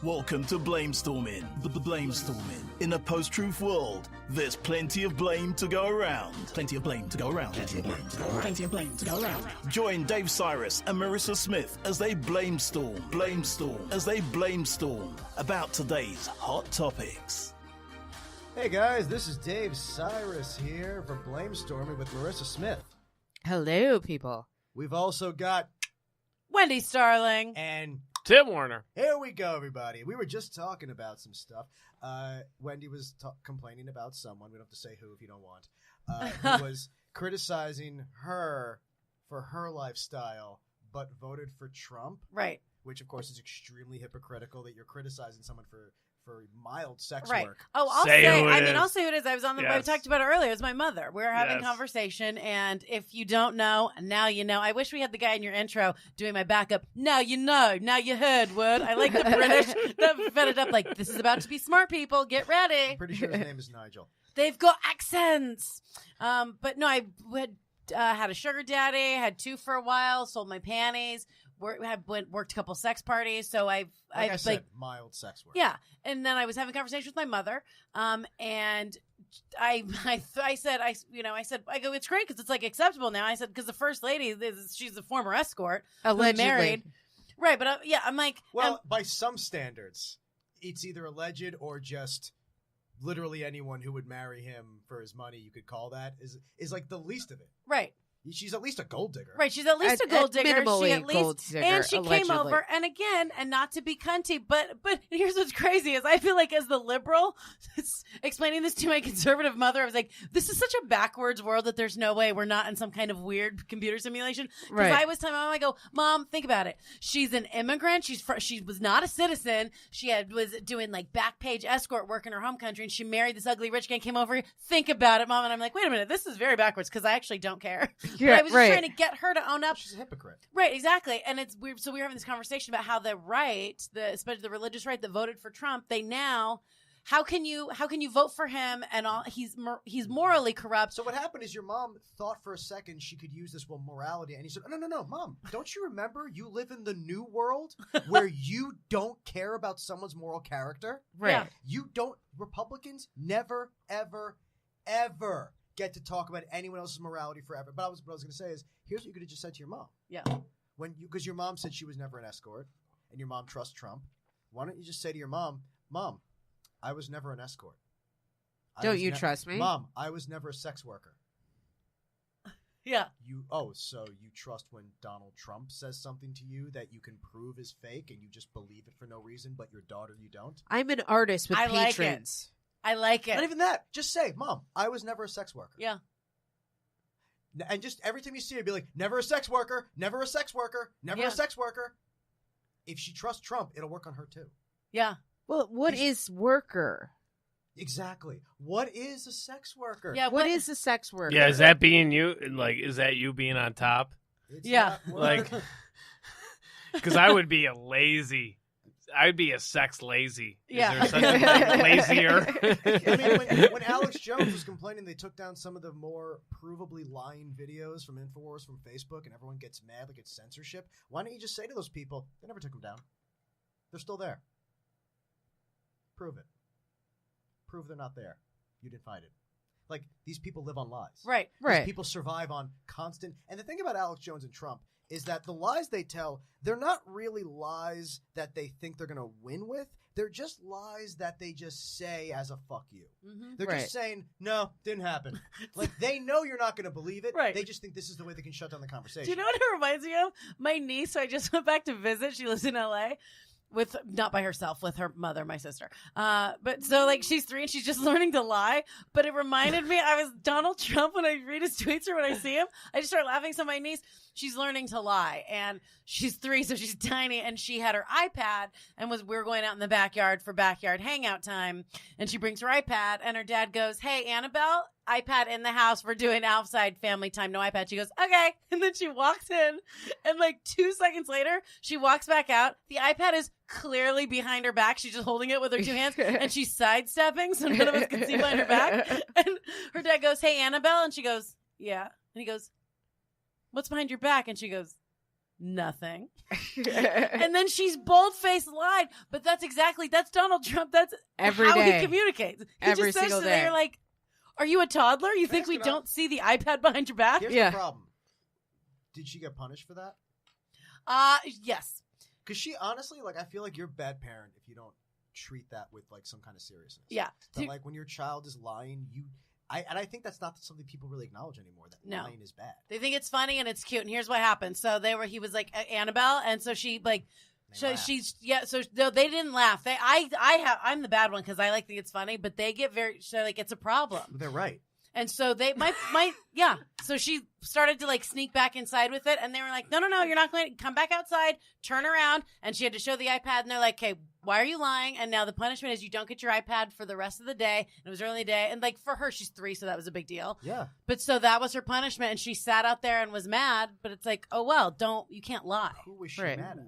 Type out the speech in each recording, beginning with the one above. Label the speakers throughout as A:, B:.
A: Welcome to Blamestorming. Blamestorming. In a post-truth world, there's plenty of blame to go around. Plenty of blame to go around. Plenty of blame to go around. Plenty of blame to go around. Join Dave Sirus and Maryssa Smith as they blamestorm about today's hot topics.
B: Hey guys, this is Dave Sirus here for Blamestorming with Maryssa Smith.
C: Hello, people.
B: We've also got
D: Wendi, Starling,
B: and
E: Tim Warner.
B: Here we go, everybody. We were just talking about some stuff. Wendi was complaining about someone. We don't have to say who if you don't want. Who was criticizing her for her lifestyle, but voted for Trump.
D: right?
B: Which, of course, is extremely hypocritical that you're criticizing someone for mild sex
D: Right.
B: work.
D: Oh, I'll
E: Say
D: say.
E: who it
D: I mean,
E: is.
D: I'll say who it is. I was on the. I
E: Yes.
D: talked about it earlier. It was my mother. We were having
E: Yes.
D: conversation, and if you don't know, now you know. I wish we had the guy in your intro doing my backup. Now you know. Now you heard. Word. I like the British. That fed it up like this is about to be smart. People, get ready.
B: I'm pretty sure his name is Nigel.
D: They've got accents. But no, I had a sugar daddy. Had two for a while. Sold my panties. Worked a couple sex parties. So I've
B: I said, mild sex work.
D: Yeah, and then I was having a conversation with my mother, and I said, I go, it's great because it's like acceptable now. I said because the first lady, she's a former escort,
C: Allegedly.
D: married, right? But yeah, I'm like,
B: Well, by some standards, it's either alleged or just literally anyone who would marry him for his money, you could call that, is like the least of it.
D: right.
B: She's at least a gold digger.
D: Right, she's at least a gold digger.
C: minimally
D: She at least,
C: gold digger,
D: and she
C: allegedly.
D: came over, and again, and not to be cunty, but here's what's crazy is I feel like as the liberal explaining this to my conservative mother, I was like, this is such a backwards world that there's no way we're not in some kind of weird computer simulation. Because
C: Right.
D: I was telling my mom, I go, Mom, think about it. She's an immigrant. She was not a citizen. She was doing like back page escort work in her home country, and she married this ugly rich guy. Came over. Think about it, Mom. And I'm like, wait a minute, this is very backwards because I actually don't care.
C: Yeah,
D: but I was just
C: right.
D: trying to get her to own up.
B: She's a hypocrite.
D: Right, exactly. And it's weird. So we were having this conversation about how the right, especially the religious right that voted for Trump, they now, how can you vote for him and all? He's morally corrupt.
B: So what happened is your mom thought for a second she could use this morality, and he said, no, Mom, don't you remember you live in the new world where you don't care about someone's moral character?
C: Right.
D: Yeah.
B: You don't, Republicans never, ever, ever get to talk about anyone else's morality forever. But what I was going to say is, here's what you could have just said to your mom.
D: Yeah.
B: Because your mom said she was never an escort, and your mom trusts Trump. Why don't you just say to your mom, Mom, I was never an escort.
C: Don't you trust me?
B: Mom, I was never a sex worker.
D: Yeah.
B: So you trust when Donald Trump says something to you that you can prove is fake and you just believe it for no reason, but your daughter you don't?
C: I'm an artist with
D: I like it.
C: patrons.
D: I like it.
B: Not even that. Just say, Mom, I was never a sex worker.
D: Yeah.
B: And just every time you see her, be like, never a sex worker, never a sex worker, never
D: Yeah.
B: a sex worker. If she trusts Trump, it'll work on her too.
D: Yeah.
C: Well, what is worker?
B: Exactly. What is a sex worker?
D: Yeah.
C: What is a sex worker?
E: Yeah, is that being you? Like, is that you being on top?
B: It's
D: Yeah.
B: not
E: Like, because I would be I'd be a sex lazy.
D: Yeah.
E: Is there such a thing? Lazier?
B: I mean, when Alex Jones was complaining, they took down some of the more provably lying videos from InfoWars from Facebook, and everyone gets mad like it's censorship. Why don't you just say to those people, they never took them down. They're still there. Prove it. Prove they're not there. You didn't find it. Like, these people live on lies.
D: Right.
C: Right.
B: These people survive on constant. And the thing about Alex Jones and Trump is that the lies they tell, they're not really lies that they think they're going to win with. They're just lies that they just say as a fuck you.
D: Mm-hmm.
B: They're
C: Right.
B: just saying, no, didn't happen. Like, they know you're not going to believe it.
D: Right.
B: They just think this is the way they can shut down the conversation.
D: Do you know what it reminds me of? My niece, so I just went back to visit. She lives in LA. Not by herself, with her mother, my sister. But so like she's 3 and she's just learning to lie. But it reminded me, I was Donald Trump when I read his tweets or when I see him. I just start laughing. So my niece, she's learning to lie, and she's 3, so she's tiny, and she had her iPad and we were going out in the backyard for backyard hangout time, and she brings her iPad, and her dad goes, "Hey, Annabelle, iPad in the house. We're doing outside family time. No iPad." She goes, "Okay." And then she walks in, and like 2 seconds later, she walks back out. The iPad is clearly behind her back. She's just holding it with her 2 hands, and she's sidestepping so none of us can see behind her back. And her dad goes, "Hey, Annabelle." And she goes, "Yeah." And he goes, "What's behind your back?" And she goes, Nothing. And then she's bold-faced lied. But that's Donald Trump. That's
C: Every
D: how
C: day.
D: he communicates. He
C: Every
D: just says
C: single
D: to
C: day.
D: You're like, are you a toddler? You think we don't see the iPad behind your back?
B: Here's
C: Yeah.
B: the problem. Did she get punished for that?
D: Yes.
B: Because she honestly, like, I feel like you're a bad parent if you don't treat that with like some kind of seriousness.
D: Yeah.
B: That, like, when your child is lying, I think that's not something people really acknowledge anymore. That lying is bad.
D: They think it's funny and it's cute. And here's what happened. So he was like Annabelle, and so she like. So they didn't laugh. I'm the bad one because I think it's funny, but they get it's a problem.
B: They're right.
D: And so so she started to like sneak back inside with it, and they were like, no, you're not going to come back outside, turn around. And she had to show the iPad, and they're like, okay, why are you lying? And now the punishment is you don't get your iPad for the rest of the day. And it was early day. And like for her, she's 3, so that was a big deal.
B: Yeah.
D: But so that was her punishment, and she sat out there and was mad, but it's like, oh, well, you can't lie.
B: Who was she
C: Right.
B: mad at?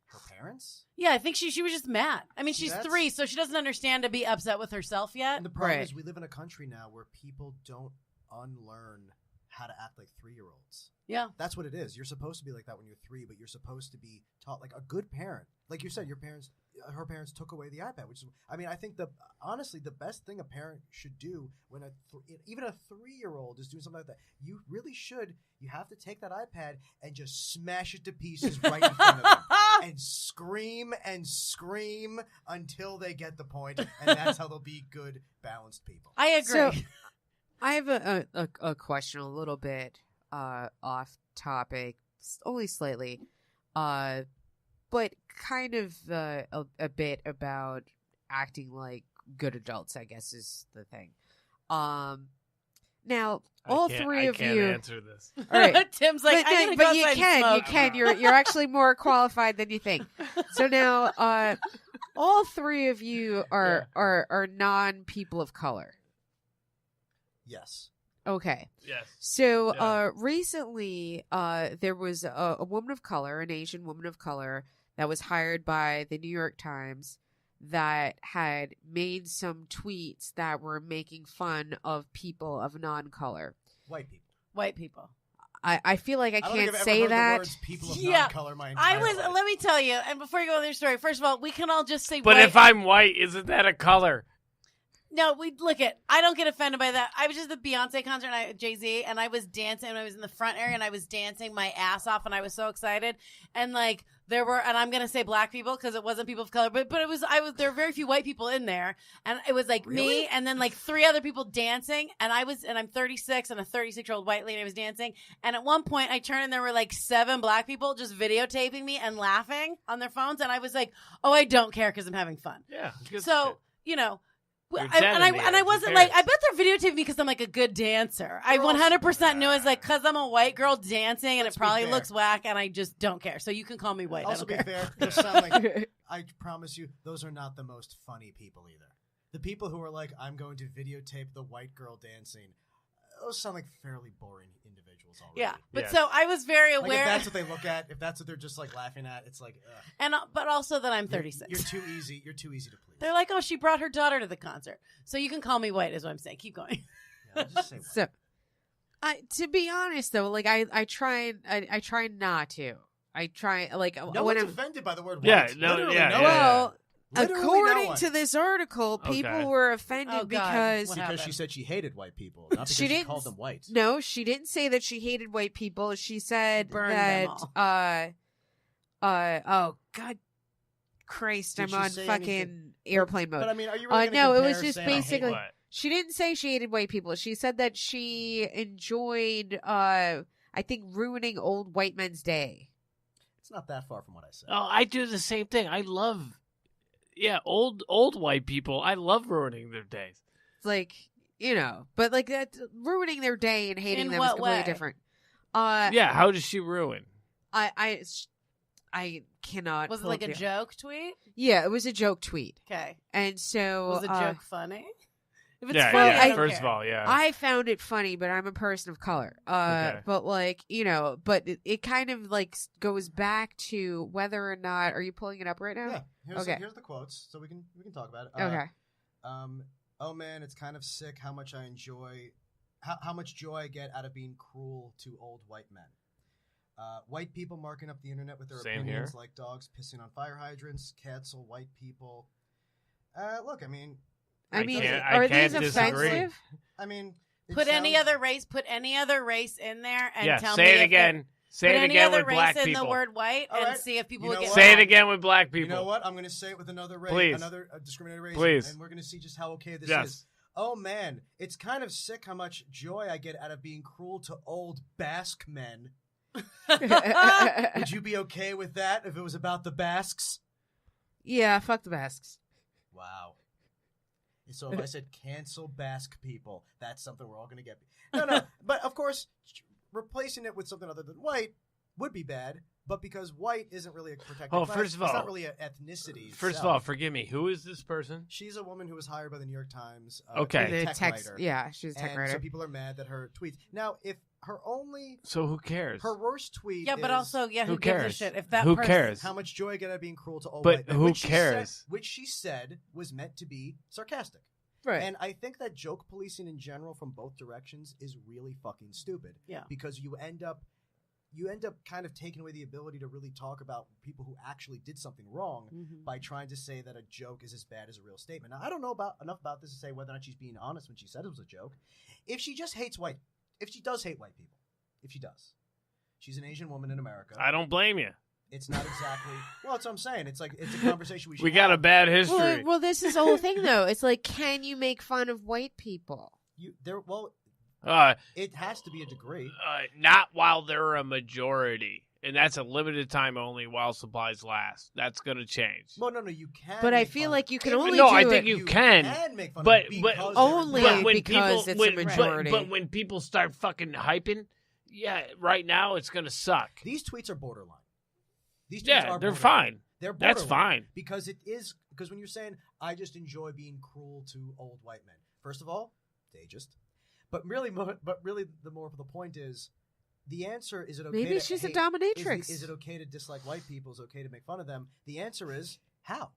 B: Her parents?
D: Yeah, I think she was just mad. I mean, she's 3, so she doesn't understand to be upset with herself yet.
B: And the problem
C: Right.
B: is we live in a country now where people don't unlearn how to act like 3-year-olds.
D: Yeah.
B: That's what it is. You're supposed to be like that when you're 3, but you're supposed to be taught like a good parent. Like you said, her parents took away the iPad, which is, I mean, I think honestly, the best thing a parent should do when even a 3-year-old is doing something like that, you have to take that iPad and just smash it to pieces right in front of them. And scream until they get the point, and that's how they'll be good, balanced people.
D: I agree.
C: So, I have a question, a little bit off topic, only slightly, but kind of a bit about acting like good adults, I guess is the thing. Now, all 3 of
E: I can't
C: you
E: answer this.
C: All right.
D: Tim's like,
C: but you can. You're actually more qualified than you think. So now, all 3 of you are non-people of color.
B: Yes.
C: Okay.
E: Yes.
C: So recently, there was a woman of color, an Asian woman of color, that was hired by the New York Times that had made some tweets that were making fun of people of non-color.
B: White people.
C: I feel like I can't
B: don't think I've
C: say
B: ever heard
C: that.
B: the words people of non-color my entire life.
D: Let me tell you, and before you go on your story, first of all, we can all just say
E: But
D: white.
E: if I'm white, isn't that a color?
D: No, I don't get offended by that. I was just at the Beyonce concert, and Jay-Z, and I was dancing, and I was in the front area, and I was dancing my ass off, and I was so excited. And like, there were, and I'm going to say black people because it wasn't people of color, but there were very few white people in there. And it was like me, and then like 3 other people dancing. And I'm 36 and a 36-year-old white lady was dancing. And at one point I turned and there were like 7 black people just videotaping me and laughing on their phones. And I was like, oh, I don't care because I'm having fun.
E: Yeah.
D: So, you know,
E: You're
D: and I wasn't like, I bet they're videotaping me because I'm like a good dancer. I 100% knew it's like because I'm a white girl dancing and it probably looks whack and I just don't care. So you can call me white.
B: Also, be
D: I don't care.
B: fair. Those sound like, I promise you, those are not the most funny people either. The people who are like, I'm going to videotape the white girl dancing. Those sound like fairly boring individuals already.
D: Yeah, but
E: Yeah.
D: so I was very
B: Like,
D: aware.
B: if that's what they look at, if that's what they're just like laughing at, it's like, ugh.
D: And but also that I'm 36.
B: You're too easy. You're too easy to please.
D: They're like, oh, she brought her daughter to the concert. So you can call me white, is what I'm saying. Keep going.
B: Yeah, just say
C: So, to be honest though, like I try not to. I try like
B: no
C: when
B: one's
C: I'm
B: offended by the word white.
E: Yeah, no,
B: Literally
E: yeah,
B: no
E: yeah.
B: one.
C: well.
B: Literally no
C: According
B: one.
C: to this article, people
E: Okay.
C: were offended
D: Oh, God.
C: because
D: What
B: Because she
D: happened?
B: said she hated white people, not because
C: She
B: she
C: didn't
B: called them white.
C: no, she didn't say that she hated white people. She said
D: Burn
C: that
D: them
C: oh God Christ,
B: Did
C: I'm
B: she
C: on
B: say
C: fucking
B: anything?
C: airplane mode.
B: But I mean, are you really gonna
C: no, it was
B: compare
C: just
B: saying, I hate
C: basically-
E: What?
C: She didn't say she hated white people. She said that she enjoyed I think ruining old white men's day.
B: It's not that far from what I said.
E: Oh, I do the same thing. I love, old white people. I love ruining their days.
C: It's like, you know, but like that ruining their day and hating
D: In
C: them is
D: what
C: completely
D: way?
C: different.
E: Yeah, how does she ruin?
C: I cannot.
D: Was it
C: pull
D: like
C: up
D: a
C: the-
D: joke tweet?
C: Yeah, it was a joke tweet,
D: Okay.
C: and so
D: Was the joke funny? If it's
E: Yeah,
D: funny,
E: yeah.
D: I don't
E: First
D: care.
E: of all, yeah.
C: I found it funny, but I'm a person of color.
E: Okay.
C: But like, you know, but it kind of like goes back to whether or not, are you pulling it up right now?
B: Yeah.
C: Okay.
B: Here's the quotes, so we can talk about it.
C: Okay.
B: Oh man, it's kind of sick how much I enjoy, how much joy I get out of being cruel to old white men. White people marking up the internet with their
E: Same
B: opinions
E: here.
B: like dogs pissing on fire hydrants. Cancel white people. Look, I mean,
C: I mean,
E: can't-
C: are
E: I
C: these
E: can't disagree.
C: offensive?
B: I mean, it
D: Put any
B: sounds-
D: other race in there and
E: Yeah,
D: tell
E: say
D: me
E: it
D: if
E: again. Say
D: Put
E: it
D: any
E: again
D: other
E: with
D: race
E: black
D: in
E: people.
D: the word white
B: All
D: and
B: right.
D: see if people
B: You
D: will
B: know
D: get
B: what?
E: Say it
D: mad.
E: again with black people.
B: You know what? I'm going to say it with another race,
E: Please.
B: another discriminated race,
E: Please.
B: and we're going to see just how okay this
E: Yes.
B: is. Oh man, it's kind of sick how much joy I get out of being cruel to old Basque men. Would you be okay with that if it was about the Basques?
C: Yeah, fuck the Basques.
B: Wow. So if I said cancel Basque people, that's something we're all going to get. No, but of course, replacing it with something other than white would be bad. But because white isn't really a protected class,
E: first of
B: it's
E: all-
B: not really an ethnicity.
E: First of
B: itself.
E: all, forgive me. Who is this person?
B: She's a woman who was hired by the New York Times.
E: Okay.
B: to be a
C: The
B: tech writer.
C: yeah, she's a tech
B: And
C: writer.
B: so people are mad that her tweets. Now, if her
E: So who cares?
B: worst tweet
D: Yeah, but
B: is
D: also, who
E: Who
D: gives
E: cares?
D: a shit? If that
E: Who
D: person,
E: cares?
B: how much joy I get out of being cruel to old
E: But
B: white men,
E: who
B: which
E: cares?
B: which she said was meant to be sarcastic.
C: Right.
B: And I think that joke policing in general from both directions is really fucking stupid.
D: Yeah.
B: Because you end up kind of taking away the ability to really talk about people who actually did something wrong
D: Mhm.
B: by trying to say that a joke is as bad as a real statement. Now, I don't know enough about this to say whether or not she's being honest when she said it was a joke. If she just hates if she does hate white people, if she does, she's an Asian woman in America.
E: I don't blame you.
B: It's not exactly. Well, that's what I'm saying. It's like it's a conversation we should.
E: We got a
B: have.
E: bad history.
C: Well, this is the whole thing, though. It's like, can you make fun of white people?
B: Well,
E: uh,
B: it has to be a degree.
E: not while they're a majority. And that's a limited time only while supplies last. That's going to change.
B: Well, no, you can.
C: But I
B: make
C: feel
B: fun
C: like
B: of-
C: you can
B: If-
C: only
E: No,
C: do
E: I
C: it.
E: think you can.
B: make fun
E: But-
B: of it
E: but-
B: because
C: Only
B: they're black.
C: because it's a majority.
E: But when people start fucking hyping, yeah, right now it's going to suck.
B: These tweets are borderline. These tweets
E: Yeah,
B: are
E: they're
B: borderline.
E: fine.
B: They're
E: That's
B: borderline
E: fine.
B: because when you're saying I just enjoy being cruel to old white men. First of all, it's ageist. But really, the point is, the answer is it okay?
C: Maybe
B: to
C: she's a
B: hate-
C: dominatrix.
B: Is it okay to dislike white people? Is it okay to make fun of them? The answer is how.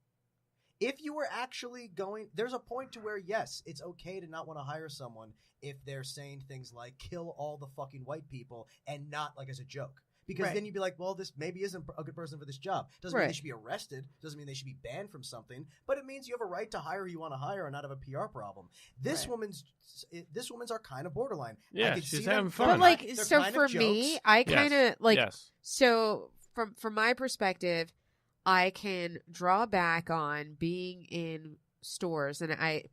B: If you were actually there's a point to where yes, it's okay to not want to hire someone if they're saying things like "kill all the fucking white people" and not like as a joke. Because
D: Right.
B: then you'd be like, well, this maybe isn't a good person for this job. Doesn't mean
C: Right.
B: they should be arrested. Doesn't mean they should be banned from something. But it means you have a right to hire who you want to hire and not have a PR problem. This
D: Right.
B: women's are kind of borderline. I
E: Yeah,
B: could
E: she's
B: see them-
E: having fun.
C: But like,
B: they're
C: so
B: kind
C: for
B: of
C: me,
B: jokes.
C: I kind of like.
E: Yes.
C: So from my perspective, I can draw back on being in stores, and I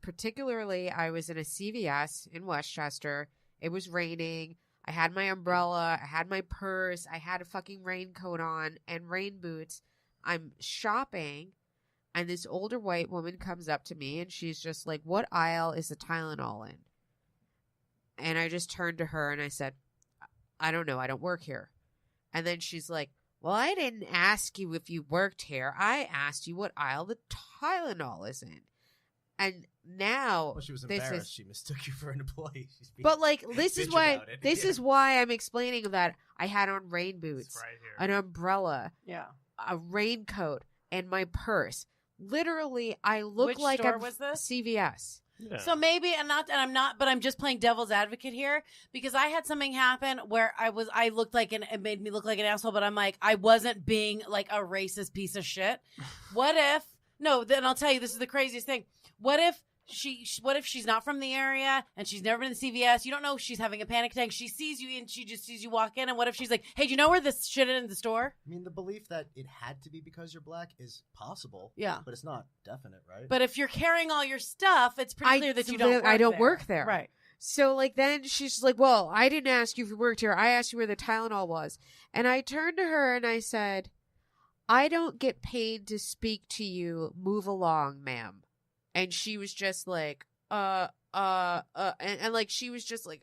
C: was in a CVS in Westchester. It was raining. I had my umbrella, I had my purse, I had a fucking raincoat on and rain boots. I'm shopping, and this older white woman comes up to me, and she's just like, "What aisle is the Tylenol in?" And I just turned to her and I said, "I don't know. I don't work here." And then she's like, "Well, I didn't ask you if you worked here. I asked you what aisle the Tylenol is in." And now
B: Well, she was
C: this
B: embarrassed.
C: is,
B: She mistook you for an employee. She's being
C: but like this is
B: bitch
C: why
B: about it.
C: this
B: Yeah.
C: is why I'm explaining that I had on rain boots,
E: It's right here.
C: an umbrella,
D: Yeah.
C: a raincoat, and my purse. Literally, I look
D: Which
C: like
D: store
C: I'm
D: was this?
C: CVS.
E: Yeah.
D: So maybe, but I'm just playing devil's advocate here because I had something happen where I looked like it made me look like an asshole, but I'm like, I wasn't being like a racist piece of shit. Then I'll tell you, this is the craziest thing. What if she's not from the area and she's never been to CVS? You don't know if she's having a panic attack. She sees you and she just sees you walk in. And what if she's like, "Hey, do you know where this shit is in the store?"
B: I mean, the belief that it had to be because you're black is possible.
D: Yeah.
B: But it's not definite, right?
D: But if you're carrying all your stuff, it's pretty clear that you don't.
C: I don't
D: there.
C: work there.
D: Right.
C: So like then she's like, "Well, I didn't ask you if you worked here. I asked you where the Tylenol was." And I turned to her and I said, "I don't get paid to speak to you. Move along, ma'am." And she was just like, and like she was just like,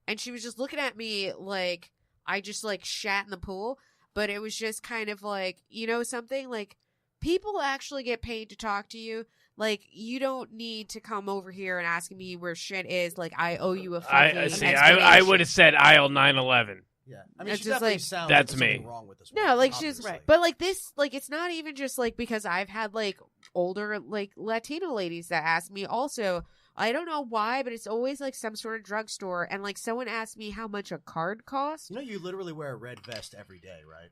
C: and she was just looking at me like I just like shat in the pool. But it was just kind of like, you know, something like people actually get paid to talk to you. Like, you don't need to come over here and asking me where shit is. Like, I owe you a fucking
E: I see.
C: explanation.
E: I would have said aisle 911.
B: yeah. I mean,
C: It's
B: she
C: just
B: definitely
C: like-
B: sounds
E: That's
B: like there's something
E: me.
B: wrong with this
C: No,
B: woman,
C: like she's
B: obviously.
C: but like this, like it's not even just like because I've had like older like Latino ladies that ask me also I don't know why, but it's always like some sort of drugstore. And like someone asked me how much a card costs.
B: You know, you literally wear a red vest every day, right?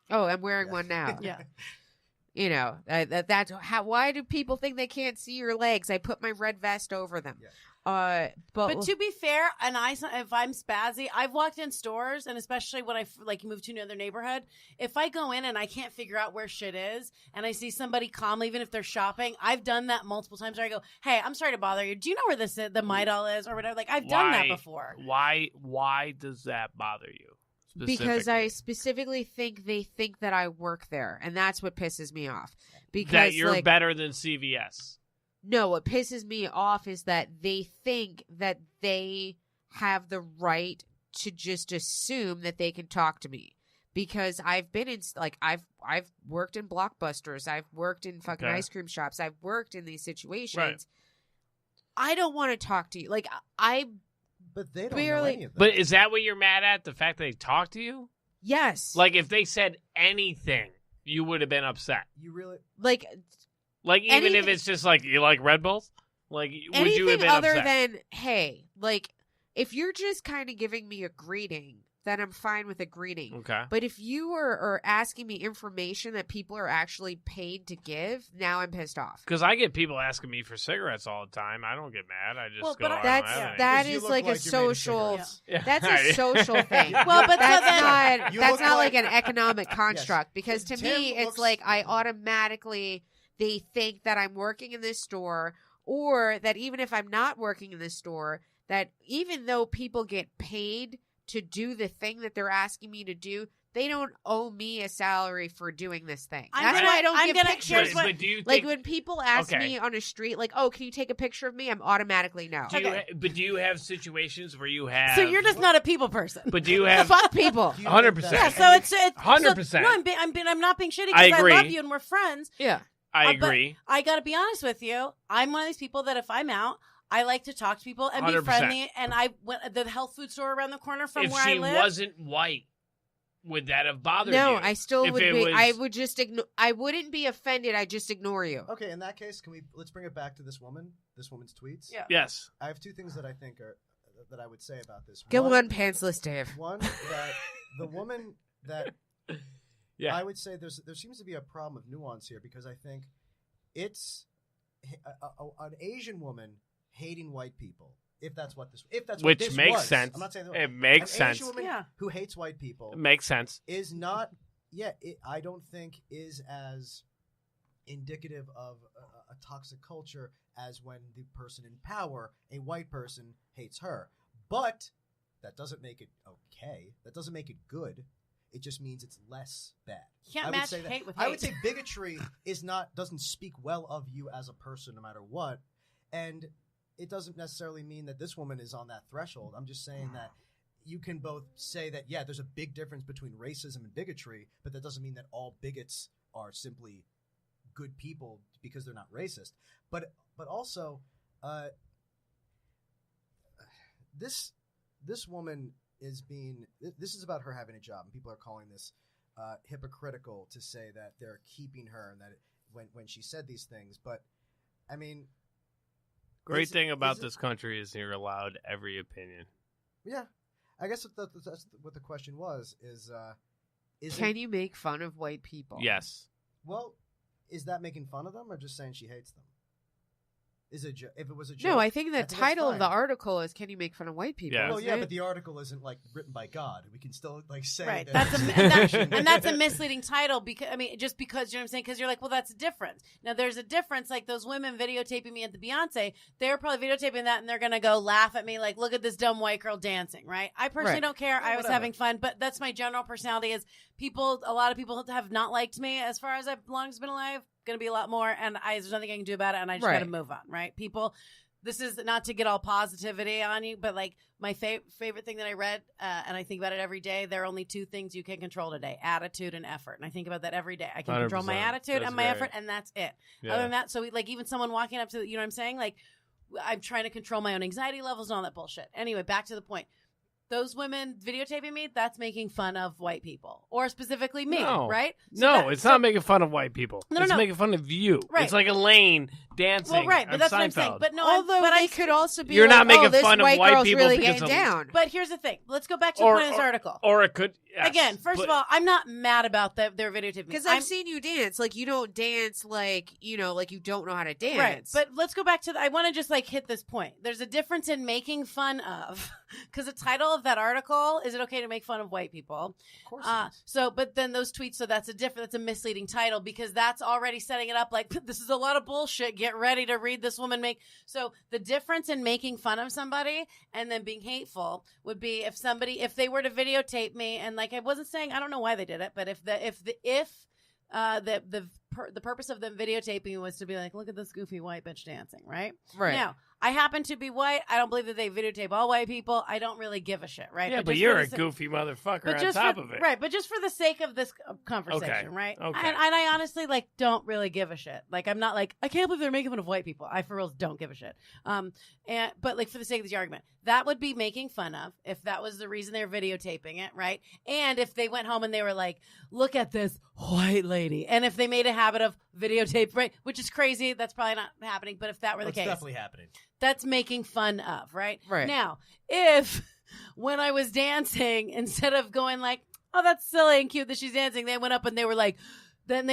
C: Oh, I'm wearing one now.
D: Yeah.
C: You know, that's how. Why do people think they can't see your legs? I put my red vest over them.
B: Yeah.
D: But to be fair, and if I'm spazzy, I've walked in stores, and especially when I like move to another neighborhood, if I go in and I can't figure out where shit is, and I see somebody calmly, even if they're shopping, I've done that multiple times. Where I go, "Hey, I'm sorry to bother you. Do you know where this is, the Midol is, or whatever?" Like I've done that before.
E: Why does that bother you?
C: Because I specifically think they think that I work there, and that's what pisses me off. Because
E: that you're better than CVS.
C: No, what pisses me off is that they think that they have the right to just assume that they can talk to me. Because I've been in, like, I've worked in Blockbusters, I've worked in fucking ice cream shops, I've worked in these situations.
E: Right.
C: I don't want to talk to you. Like,
B: But they don't
C: barely.
B: know any of that.
E: But is that what you're mad at? The fact that they talk to you?
C: Yes.
E: Like, if they said anything, you would have been upset.
B: You really...
C: Like
E: even
C: anything,
E: if it's just like, you like Red Bulls? Like, would you have been
C: other
E: upset?
C: than, hey, like, if you're just kind of giving me a greeting, then I'm fine with a greeting.
E: Okay.
C: But if you are asking me information that people are actually paid to give, now I'm pissed off.
E: Because I get people asking me for cigarettes all the time. I don't get mad. I just go, I don't have any.
C: That
B: Because you
C: is
B: look
C: like a
B: like you're made of
C: social.
B: cigarettes.
E: Yeah.
C: That's a social thing.
D: Well, but
C: that's
B: You
C: not
B: look
C: like
B: like-
C: an economic construct. Because to
B: Tim
C: me, it's
B: looks-
C: like I automatically they think that I'm working in this store, or that even if I'm not working in this store, that even though people get paid to do the thing that they're asking me to do, they don't owe me a salary for doing this thing. That's why I don't give pictures.
E: But do you
C: Like
E: think,
C: when people ask me on a street, like, "Oh, can you take a picture of me?" I'm automatically no.
E: but do you have situations where you have...
D: So you're just not a people person.
E: But do you have...
C: Fuck people.
E: 100%.
D: Yeah, so it's
E: 100%.
D: So, no, I'm not being shitty
E: I
D: because I
E: agree.
D: love you and we're friends.
C: Yeah.
E: I
D: But
E: agree.
D: I got to be honest with you. I'm one of these people that if I'm out, I like to talk to people and be
E: 100%.
D: friendly. And I went the health food store around the corner from
E: If
D: where I
E: she
D: live.
E: wasn't white, would that have bothered you?
C: No, I still
E: If
C: would
E: it
C: be.
E: was-
C: I would just ignore. I wouldn't be offended. I just ignore you.
B: Okay, in that case, let's bring it back to this woman's tweets?
D: Yeah.
E: Yes.
B: I have two things that I think are that I would say about this.
C: Go
B: One-
C: on, pantsless Dave.
B: One, that the woman that
E: Yeah.
B: I would say there seems to be a problem of nuance here, because I think it's an Asian woman hating white people. If that's what this
E: Which
B: this
E: makes
B: was.
E: sense.
B: I'm not saying that
E: It makes
B: an
E: sense.
B: Asian woman
D: Yeah.
B: who hates white people
E: It makes sense.
B: is not. Yeah, I don't think is as indicative of a toxic culture as when the person in power, a white person, hates her. But that doesn't make it okay. That doesn't make it good. It just means it's less bad.
D: Can't
B: I would
D: match
B: say that-
D: hate with
B: I
D: hate.
B: would say bigotry doesn't speak well of you as a person, no matter what. And it doesn't necessarily mean that this woman is on that threshold. I'm just saying that you can both say that, yeah, there's a big difference between racism and bigotry, but that doesn't mean that all bigots are simply good people because they're not racist. But also, this woman is being. This is about her having a job, and people are calling this hypocritical to say that they're keeping her and that when she said these things. But I mean,
E: Great thing about this country is you're allowed every opinion.
B: Yeah, I guess that's what the question was. Is
C: Can you make fun of white people?
E: Yes.
B: Well, is that making fun of them or just saying she hates them? Is it if it was a joke?
C: No, I think the
B: that's
C: title of
B: fine.
C: the article is "Can you make fun of white people?"
E: Yeah.
B: Well,
C: isn't
B: yeah,
C: it?
B: but the article isn't like written by God. We can still like say
D: Right.
B: that.
D: And that's a misleading title because just because you know what I'm saying, because you're like, well, that's different. Now there's a difference. Like those women videotaping me at the Beyonce, they're probably videotaping that and they're gonna go laugh at me like, look at this dumb white girl dancing, right? I personally
C: Right.
D: don't care. I was
B: whatever.
D: having fun, but that's my general personality. Is a lot of people have not liked me as far as I've long as been alive. Going to be a lot more, and there's nothing I can do about it, and I just got to
C: Right.
D: move on, right? People. This is not to get all positivity on you, but like my favorite thing that I read, and I think about it every day. There are only two things you can control today: attitude and effort. And I think about that every day. I can control my
E: 100%.
D: attitude
E: That's
D: and my
E: great.
D: effort, and that's it.
E: Yeah.
D: Other than that, so like even someone walking up to, you know what I'm saying? Like I'm trying to control my own anxiety levels and all that bullshit. Anyway, back to the point. Those women videotaping me, that's making fun of white people. Or specifically me,
E: No.
D: right? So
E: No,
D: that-
E: it's not making fun of white people.
D: No,
E: It's
D: no.
E: making fun of you.
D: Right.
E: It's like Elaine dancing.
D: Well, right, but
E: on
D: that's
E: Seinfeld.
D: what I'm saying. But no,
C: Although
D: but
C: they
D: I
C: could also be
E: You're
C: like,
E: not making
C: oh, this
E: fun of
C: white
E: white
C: girl's
E: people
C: really
E: because
C: getting
E: of-
C: down.
D: But here's the thing. Let's go back to the point of this article.
E: Or it could
D: Again, first of all, I'm not mad about their videotaping.
C: Because I've seen you dance. Like, you don't dance like, like you don't know how to dance.
D: Right, but let's go back to I want to just like hit this point. There's a difference in making fun of, because the title of that article, is it okay to make fun of white people?
B: Of course. it is.
D: But then those tweets, so that's a misleading title, because that's already setting it up like, this is a lot of bullshit. Get ready to read this woman make. So the difference in making fun of somebody and then being hateful would be if they were to videotape me, and like I wasn't saying, I don't know why they did it, but if the purpose of them videotaping was to be like, look at this goofy white bitch dancing, right?
C: Right.
D: Now, I happen to be white. I don't believe that they videotape all white people. I don't really give a shit, right?
E: Yeah, but
D: just
E: you're
D: for
E: a
D: the
E: goofy motherfucker
D: but
E: on
D: just
E: top
D: for,
E: of it.
D: right? But just for the sake of this conversation,
E: Okay,
D: right?
E: okay.
D: And I honestly don't really give a shit. Like, I'm not like, I can't believe they're making fun of white people. I for real don't give a shit. But like, for the sake of the argument, that would be making fun of if that was the reason they're videotaping it, right? And if they went home and they were like, look at this white lady, and if they made a habit of videotape, right, which is crazy, that's probably not happening. But if that were the case,
B: definitely happening.
D: that's making fun of, right?
C: Right.
D: Now, if when I was dancing, instead of going like, oh, that's silly and cute that she's dancing, they went up and they were like, then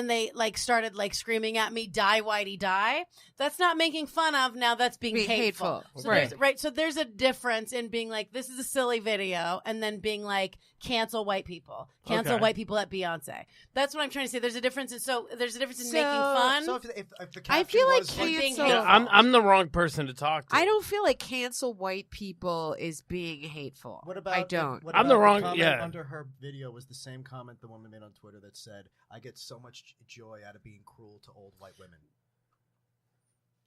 D: they like started like screaming at me, die whitey die. That's not making fun of. Now that's being hateful. So
C: Right.
D: So there's a difference in being like, this is a silly video, and then being like, cancel white people, cancel
E: Okay.
D: white people at Beyonce. That's what I'm trying to say. There's a difference. There's a difference in
C: So-
D: making fun.
B: So if the caption
C: I feel like
B: was
D: being
C: cancel.
D: hateful.
E: I'm the wrong person to talk to.
C: I don't feel like cancel white people is being hateful.
B: What about?
C: I don't.
B: What
E: I'm
B: about
E: the wrong-
B: comment
E: yeah.
B: Under her video was the same comment the woman made on Twitter that said, "I get so much joy out of being cruel to old white women."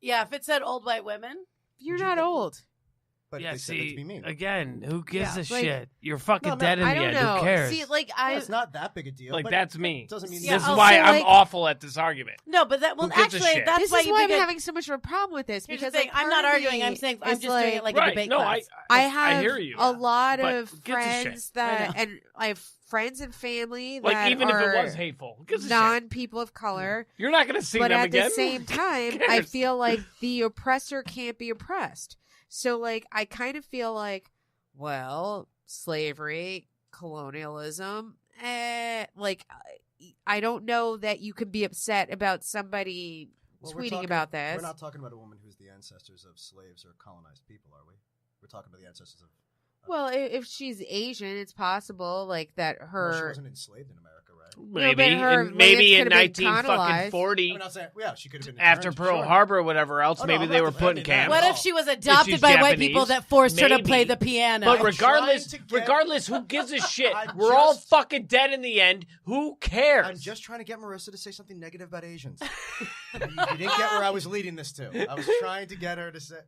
D: Yeah, if it said old white women.
C: You're
B: Would you
C: not
B: get-
C: old.
B: But
E: Yeah,
B: they said it to
E: see,
B: be mean.
E: again, who gives
C: Yeah,
E: a
C: like-
E: shit? You're fucking
B: No,
E: dead in
C: I
E: the
C: don't
E: end.
C: know.
E: Who cares?
C: See, like
B: Well, it's not that big a deal.
E: like,
B: but
E: that's me.
B: it doesn't mean
D: Yeah,
E: This is
D: I'll
E: why
D: say,
E: I'm
C: like-
E: awful at this argument.
D: No, but that
E: Who gives a
D: actually
E: shit?
D: that's
C: This
D: why
C: is
D: you
C: why I'm
D: begin-
C: having so much of a problem with this
D: Here's
C: because
D: the thing.
C: like,
D: I'm
C: part
D: not
C: of
D: arguing.
C: me
D: I'm saying I'm
C: is
D: just doing it like a
E: Right,
D: debate
E: no,
D: class.
C: I
E: I
C: have
E: hear you.
C: a lot
E: But
C: of
E: who gives a shit?
C: friends
D: I know.
C: that, and I have friends and family that
E: Like, even if
C: are
E: it was hateful, who gives a shit?
C: non-people of color.
E: You're not going to see
C: But
E: them
C: at
E: again.
C: the same time,
E: Who
C: I
E: cares?
C: feel like the oppressor can't be oppressed. So, like, I kind of feel like, well, slavery, colonialism, like, I don't know that you can be upset about somebody
B: Well, we're
C: tweeting
B: talking-
C: about this.
B: We're not talking about a woman who's the ancestors of slaves or colonized people, are we? We're talking about the ancestors of.
C: Well, if she's Asian, it's possible, like, that
B: Well, she
C: her...
B: wasn't enslaved in America, right?
E: Maybe,
C: but her
E: and maybe in
C: lands could've been colonized.
E: 1940,
B: I'm not saying. Yeah, she could have been
E: after
B: interned,
E: Pearl
B: sure.
E: Harbor or whatever else,
B: Oh, no,
E: maybe
B: I'm
E: they
B: not
E: were put in
B: defending that.
E: camps.
D: What
B: Oh.
D: if she was adopted
E: she's
D: by white
E: Japanese,
D: people that forced her to play
E: maybe.
D: the piano?
E: But
B: I'm
E: regardless,
B: trying to get-
E: regardless, who gives a shit?
B: I'm
E: We're all
B: just-
E: fucking dead in the end. Who cares?
B: I'm just trying to get Marissa to say something negative about Asians. you didn't get where I was leading this to. I was trying to get her to say.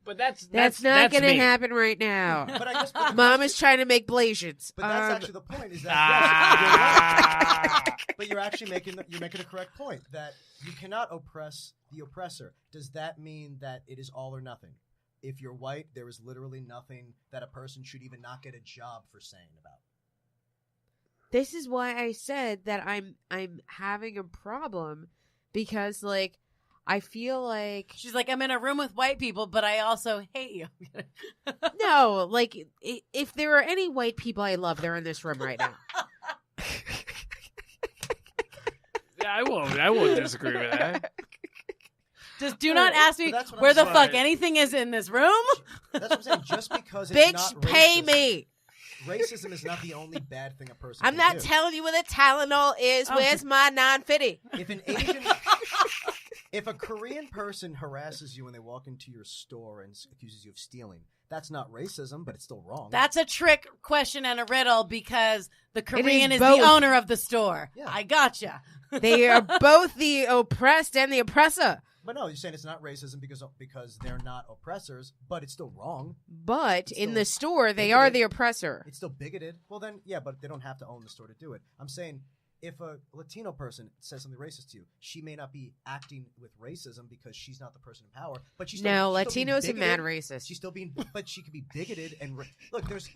E: But that's
C: not going to
E: me.
C: happen right now.
B: But I guess. But
C: Mom is trying to make Blasians.
B: But that's actually the point. Is that
E: Ah.
B: yes, you're right. But you're actually making a correct point that you cannot oppress the oppressor. Does that mean that it is all or nothing? If you're white, there is literally nothing that a person should even not get a job for saying about.
C: This is why I said that I'm having a problem because, like, I feel like
D: She's like, I'm in a room with white people, but I also hate you.
C: no, like if there are any white people I love, they're in this room right now.
E: Yeah, I won't disagree with that.
D: Just do not ask me
B: But that's what I'm
D: where the
B: saying.
D: fuck anything is in this room.
B: That's what I'm saying. Just because it's not
C: Bitch, pay
B: racism,
C: me.
B: Racism is not the only bad thing a person.
C: I'm
B: can
C: not
B: do.
C: telling you where the Tylenol is.
D: Oh.
C: Where's my non-fitty?
B: If an Asian, if a Korean person harasses you when they walk into your store and accuses you of stealing, that's not racism, but it's still wrong.
D: That's a trick question and a riddle because the Korean is
C: both.
D: the owner of the store.
B: Yeah.
D: I gotcha.
C: They are both the oppressed and the oppressor.
B: But no, you're saying it's not racism because they're not oppressors, but it's still wrong.
C: But in
B: Still
C: the store, they
B: bigoted.
C: are the oppressor.
B: It's still bigoted. Well, then, yeah, but they don't have to own the store to do it. I'm saying if a Latino person says something racist to you, she may not be acting with racism because she's not the person in power. But she's still,
C: No,
B: she's still being
C: Latinos are mad
B: bigoted.
C: racist.
B: She's still being, but she could be bigoted and look. There's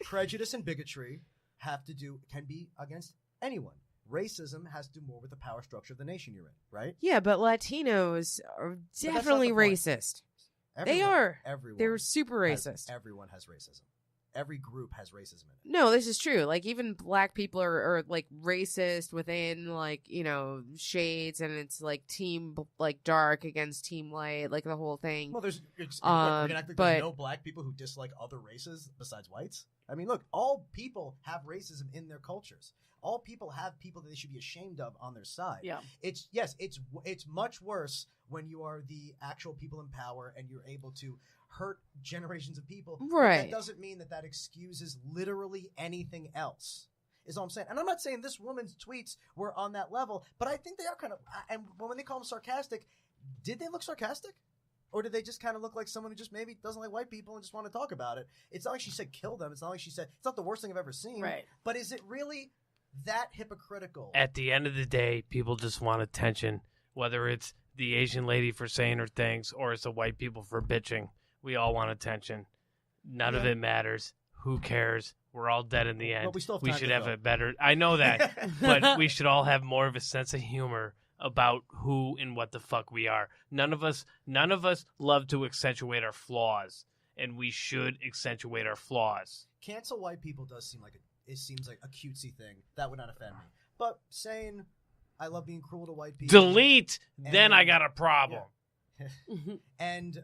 B: prejudice and bigotry can be against anyone. racism has to do more with the power structure of the nation you're in, right?
C: Yeah, but Latinos are
B: that's not
C: definitely
B: the point.
C: racist.
B: Everyone,
C: They are.
B: Everyone.
C: They're super
B: has-
C: racist.
B: Everyone has racism. Every group has racism in it.
C: No, this is true. Like, even black people are like racist within, like, you know, shades, and it's like team like dark against team light, like the whole thing.
B: Well, you're gonna act like
C: but-
B: there's no black people who dislike other races besides whites. I mean, look, all people have racism in their cultures. All people have people that they should be ashamed of on their side.
D: Yeah.
B: It's much worse when you are the actual people in power and you're able to hurt generations of people. But
C: Right.
B: that doesn't mean that excuses literally anything else. Is all I'm saying. And I'm not saying this woman's tweets were on that level, but I think they are kind of. And when they call them sarcastic, did they look sarcastic? Or did they just kind of look like someone who just maybe doesn't like white people and just want to talk about it? It's not like she said kill them. It's not like she said it's not the worst thing I've ever seen.
D: Right.
B: But is it really that hypocritical?
E: At the end of the day, people just want attention, whether it's the Asian lady for saying her things or it's the white people for bitching. We all want attention. None of
B: Yeah.
E: it matters. Who cares? We're all dead in the end.
B: But we still have time
E: should
B: to
E: have
B: go.
E: a better. I know that, but we should all have more of a sense of humor about who and what the fuck we are. None of us love to accentuate our flaws, and we should accentuate our flaws.
B: Cancel white people does seem like it seems like a cutesy thing. That would not offend me. But saying I love being cruel to white people.
E: Delete. Then I got a problem.
B: And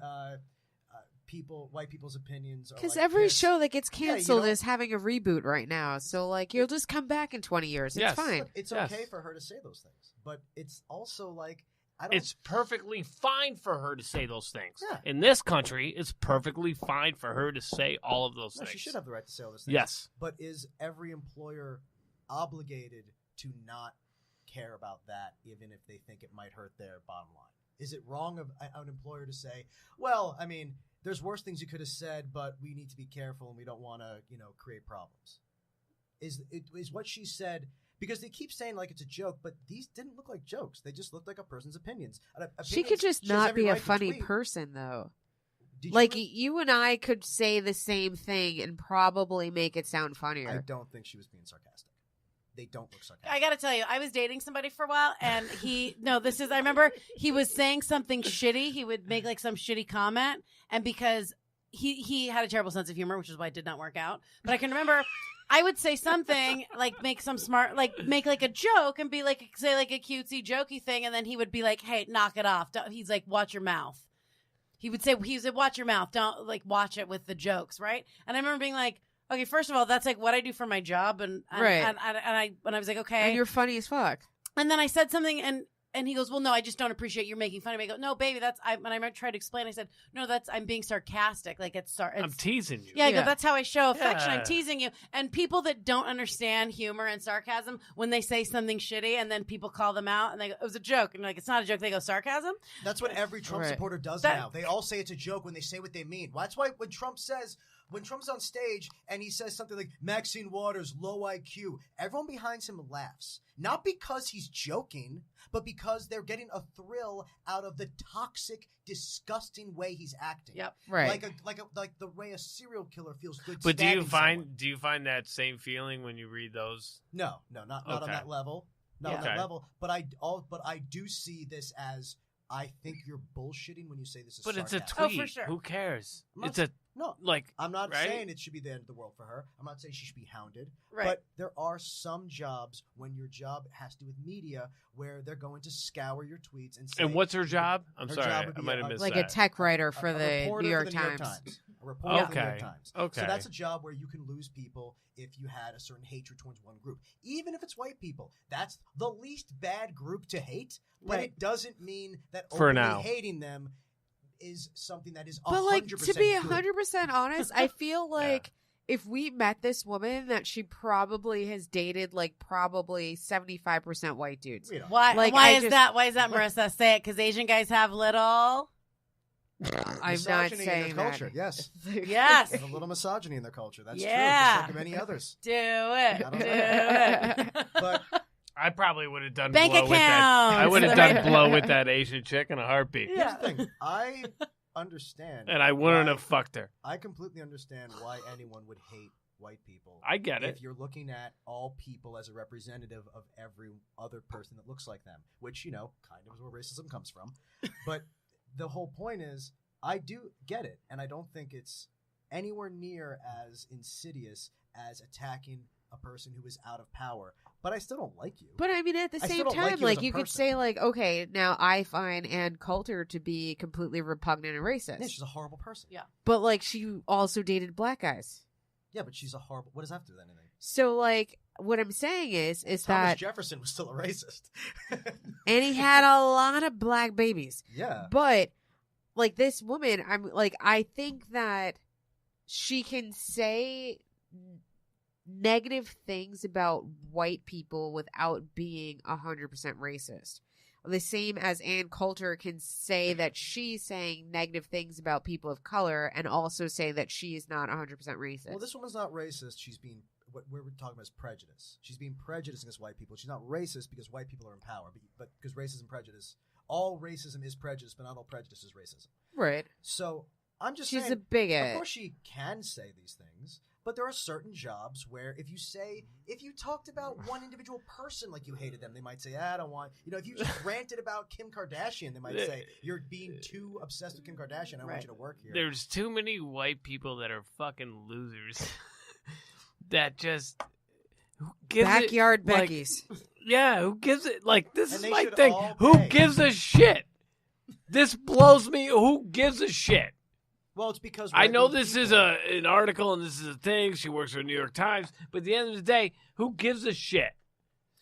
B: white people's opinions are
C: Because
B: like
C: every
B: this.
C: show that gets
B: Yeah, you
C: canceled
B: don't-
C: is having a reboot right now. So, like, you'll just come back in 20 years. It's
E: Yes.
C: fine.
B: Look, it's
E: Yes.
B: okay for her to say those things, but it's also like I don't.
E: It's perfectly fine for her to say those things.
B: Yeah.
E: In this country, it's perfectly fine for her to say all of those
B: No,
E: things.
B: she should have the right to say all those things.
E: Yes.
B: But is every employer obligated to not care about that, even if they think it might hurt their bottom line? Is it wrong of an employer to say, well, I mean, there's worse things you could have said, but we need to be careful and we don't want to, create problems? Is what she said, because they keep saying like it's a joke, but these didn't look like jokes. They just looked like a person's opinions.
C: She could just
B: has
C: not
B: every
C: be a
B: right to
C: funny
B: tweet.
C: person, though.
B: Did you
C: Like,
B: really-
C: you and I could say the same thing and probably make it sound
B: I
C: funnier.
B: don't think she was being sarcastic. They don't look sarcastic.
D: I gotta tell you, I was dating somebody for a while, and I remember he was saying something shitty. He would make like some shitty comment, and because he had a terrible sense of humor, which is why it did not work out. But I can remember I would say something like make some smart, like make like a joke and be like, say like a cutesy jokey thing, and then he would be like, hey, knock it off. He's like, watch your mouth. He would say, watch your mouth. Don't like watch it with the jokes, right? And I remember being like, okay, first of all, that's like what I do for my job, and
C: Right.
D: and I was like, okay,
C: And you're funny as fuck.
D: and then I said something, and he goes, well, no, I just don't appreciate you making fun of me. I go, no, baby, when I tried to explain, I said, no, I'm being sarcastic. Like,
E: I'm teasing you.
D: yeah, I
C: Yeah.
D: go, that's how I show affection.
E: Yeah.
D: I'm teasing you. And people that don't understand humor and sarcasm, when they say something shitty and then people call them out and they go, it was a joke. And you're like, it's not a joke. They go, sarcasm?
B: That's what every Trump
C: Right.
B: supporter does
D: That-
B: now. They all say it's a joke when they say what they mean. That's why when Trump's on stage and he says something like Maxine Waters, low IQ, everyone behind him laughs. Not because he's joking, but because they're getting a thrill out of the toxic, disgusting way he's acting.
D: Yep.
C: Right.
B: Like the way a serial killer feels good.
E: But do you
B: stabbing someone.
E: find that same feeling when you read those?
B: No, not on
E: Okay.
B: that level. Not on
E: Okay.
B: that level. But I do see this as I think you're bullshitting when you say this is
E: But it's a
B: sarcasm.
E: tweet.
D: Oh, for sure.
E: Who cares?
B: I'm not-
E: It's a
B: No,
E: like.
B: I'm not
E: right?
B: saying it should be the end of the world for her. I'm not saying she should be hounded.
D: Right.
B: But there are some jobs when your job has to do with media where they're going to scour your tweets and say.
E: And what's her job? I'm
B: Her
E: sorry,
B: job would
E: I
B: be
E: might have missed
C: Like
E: that.
C: a tech writer for
B: a
C: the
B: reporter
C: New York
B: for the New York
C: Times.
B: Times. A reporter for the New York
E: Okay.
B: Times.
E: Okay.
B: So that's a job where you can lose people if you had a certain hatred towards one group. Even if it's white people. That's the least bad group to hate. But
D: Right.
B: it doesn't mean that
E: For
B: openly
E: now.
B: hating them is something that is 100%
C: But, like, to be
B: good.
C: 100% honest, I feel like if we met this woman, that she probably has dated, like, probably 75% white dudes.
B: You know.
D: Why?
C: Like,
D: why
C: I
D: is
C: just-
D: that? Why is that, Marissa? Say it, because Asian guys have little.
C: I'm not
B: Misogyny in
C: saying
B: their culture.
C: that.
B: Yes.
D: Yes.
B: There's a little misogyny in their culture. That's
D: Yeah.
B: true. Just like many others.
D: Do it.
B: don't
D: Do
B: know.
D: it.
B: But
E: I probably would have done
D: Bank
E: blow with that.
D: accounts.
E: I would have done blow with that Asian chick in a heartbeat,
D: Yeah.
B: here's the thing. I understand.
E: and I wouldn't
B: why-
E: have fucked her.
B: I completely understand why anyone would hate white people.
E: I get it.
B: If you're looking at all people as a representative of every other person that looks like them, which, kind of is where racism comes from. But the whole point is, I do get it, and I don't think it's anywhere near as insidious as attacking a person who is out of power. But I still don't like you.
C: But I mean, at the
B: I
C: same
B: still don't like
C: time,
B: you as
C: like
B: a
C: you could
B: person.
C: say, like, okay, now I find Ann Coulter to be completely repugnant and racist.
B: Yeah, she's a horrible person.
D: Yeah.
C: But like, she also dated black guys.
B: Yeah, but she's a horrible. What does that have to do with anything?
C: So like, what I'm saying is
B: Thomas
C: that,
B: Jefferson was still a racist.
C: and he had a lot of black babies.
B: Yeah.
C: But like this woman, I think that she can say negative things about white people without being 100% racist. The same as Ann Coulter can say that she's saying negative things about people of color and also say that she is not 100% racist.
B: Well, this woman's not racist. She's being what we're talking about is prejudice. She's being prejudiced against white people. She's not racist because white people are in power, but because racism, prejudice, all racism is prejudice, but not all prejudice is racism.
C: Right.
B: So I'm just
C: She's
B: saying,
C: a bigot.
B: Of course, she can say these things. But there are certain jobs where if you talked about one individual person like you hated them, they might say, I don't want, if you just ranted about Kim Kardashian, they might say, you're being too obsessed with Kim Kardashian. I don't want you to work here.
E: There's too many white people that are fucking losers. That just who gives
C: Backyard
E: it, like,
C: Becky's.
E: yeah, who gives it? Like, this
B: And
E: is
B: they
E: my
B: should
E: thing.
B: all
E: Who
B: pay.
E: gives a shit? This blows me. Who gives a shit?
B: Well, it's because
E: I know
B: right-wing
E: this is
B: people-
E: an article and this is a thing. She works for the New York Times. But at the end of the day, who gives a shit?